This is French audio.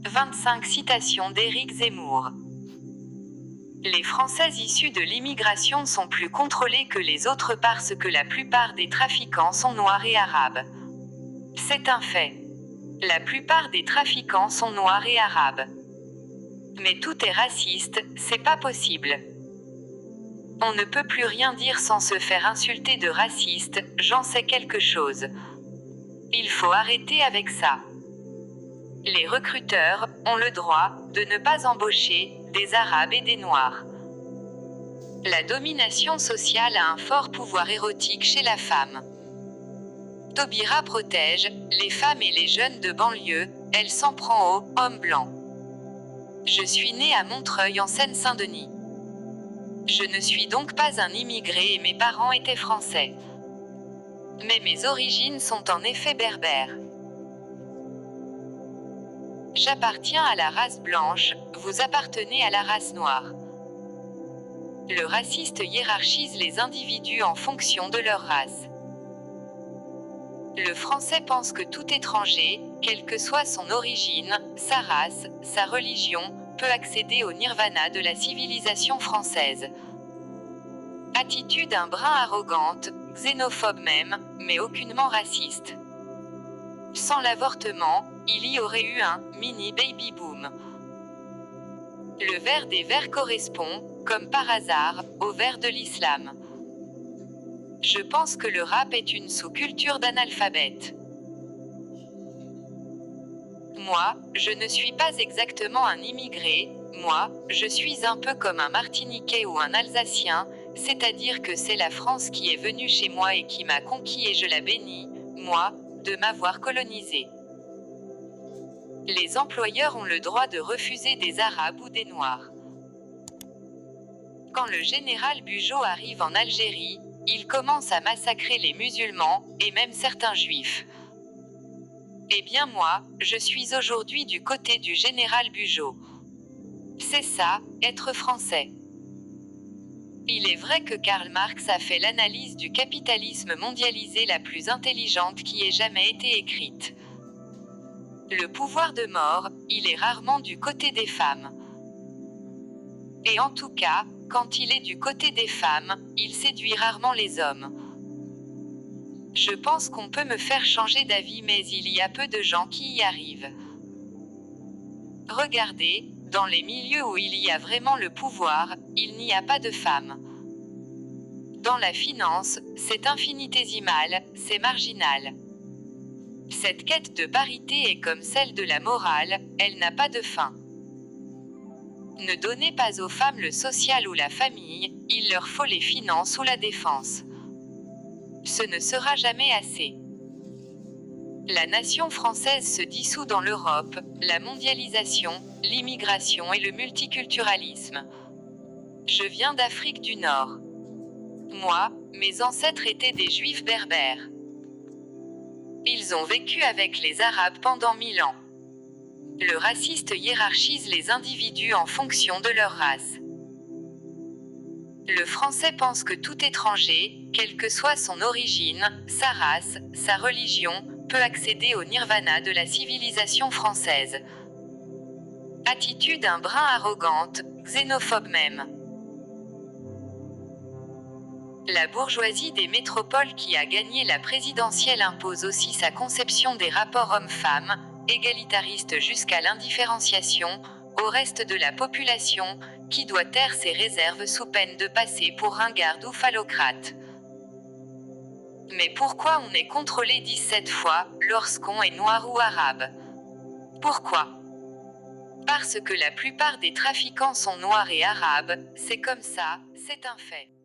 25 citations d'Éric Zemmour. Les Français issus de l'immigration sont plus contrôlés que les autres parce que la plupart des trafiquants sont noirs et arabes. C'est un fait. La plupart des trafiquants sont noirs et arabes. Mais tout est raciste, c'est pas possible. On ne peut plus rien dire sans se faire insulter de raciste, j'en sais quelque chose. Il faut arrêter avec ça. Les recruteurs ont le droit de ne pas embaucher des Arabes et des Noirs. La domination sociale a un fort pouvoir érotique chez la femme. Taubira protège les femmes et les jeunes de banlieue, elle s'en prend aux hommes blancs. Je suis née à Montreuil en Seine-Saint-Denis. Je ne suis donc pas un immigré et mes parents étaient français. Mais mes origines sont en effet berbères. J'appartiens à la race blanche, vous appartenez à la race noire. Le raciste hiérarchise les individus en fonction de leur race. Le français pense que tout étranger, quelle que soit son origine, sa race, sa religion, peut accéder au nirvana de la civilisation française. Attitude un brin arrogante, xénophobe même, mais aucunement raciste. Sans l'avortement, il y aurait eu un mini baby boom. Le vert des verts correspond, comme par hasard, au vert de l'islam. Je pense que le rap est une sous-culture d'analphabètes. Moi, je ne suis pas exactement un immigré, moi, je suis un peu comme un Martiniquais ou un Alsacien, c'est-à-dire que c'est la France qui est venue chez moi et qui m'a conquis et je la bénis, moi, de m'avoir colonisé. Les employeurs ont le droit de refuser des Arabes ou des Noirs. Quand le général Bugeaud arrive en Algérie, il commence à massacrer les musulmans, et même certains juifs. Eh bien moi, je suis aujourd'hui du côté du général Bugeaud. C'est ça, être français. Il est vrai que Karl Marx a fait l'analyse du capitalisme mondialisé la plus intelligente qui ait jamais été écrite. Le pouvoir de mort, il est rarement du côté des femmes. Et en tout cas, quand il est du côté des femmes, il séduit rarement les hommes. Je pense qu'on peut me faire changer d'avis mais il y a peu de gens qui y arrivent. Regardez, dans les milieux où il y a vraiment le pouvoir, il n'y a pas de femmes. Dans la finance, c'est infinitésimal, c'est marginal. Cette quête de parité est comme celle de la morale, elle n'a pas de fin. Ne donnez pas aux femmes le social ou la famille, il leur faut les finances ou la défense. Ce ne sera jamais assez. La nation française se dissout dans l'Europe, la mondialisation, l'immigration et le multiculturalisme. Je viens d'Afrique du Nord. Moi, mes ancêtres étaient des juifs berbères. Ils ont vécu avec les Arabes pendant 1000 ans. Le raciste hiérarchise les individus en fonction de leur race. Le français pense que tout étranger, quelle que soit son origine, sa race, sa religion, peut accéder au nirvana de la civilisation française. Attitude un brin arrogante, xénophobe même. La bourgeoisie des métropoles qui a gagné la présidentielle impose aussi sa conception des rapports hommes-femmes, égalitariste jusqu'à l'indifférenciation, au reste de la population, qui doit taire ses réserves sous peine de passer pour ringarde ou phallocrate. Mais pourquoi on est contrôlé 17 fois, lorsqu'on est noir ou arabe? Pourquoi? Parce que la plupart des trafiquants sont noirs et arabes, c'est comme ça, c'est un fait.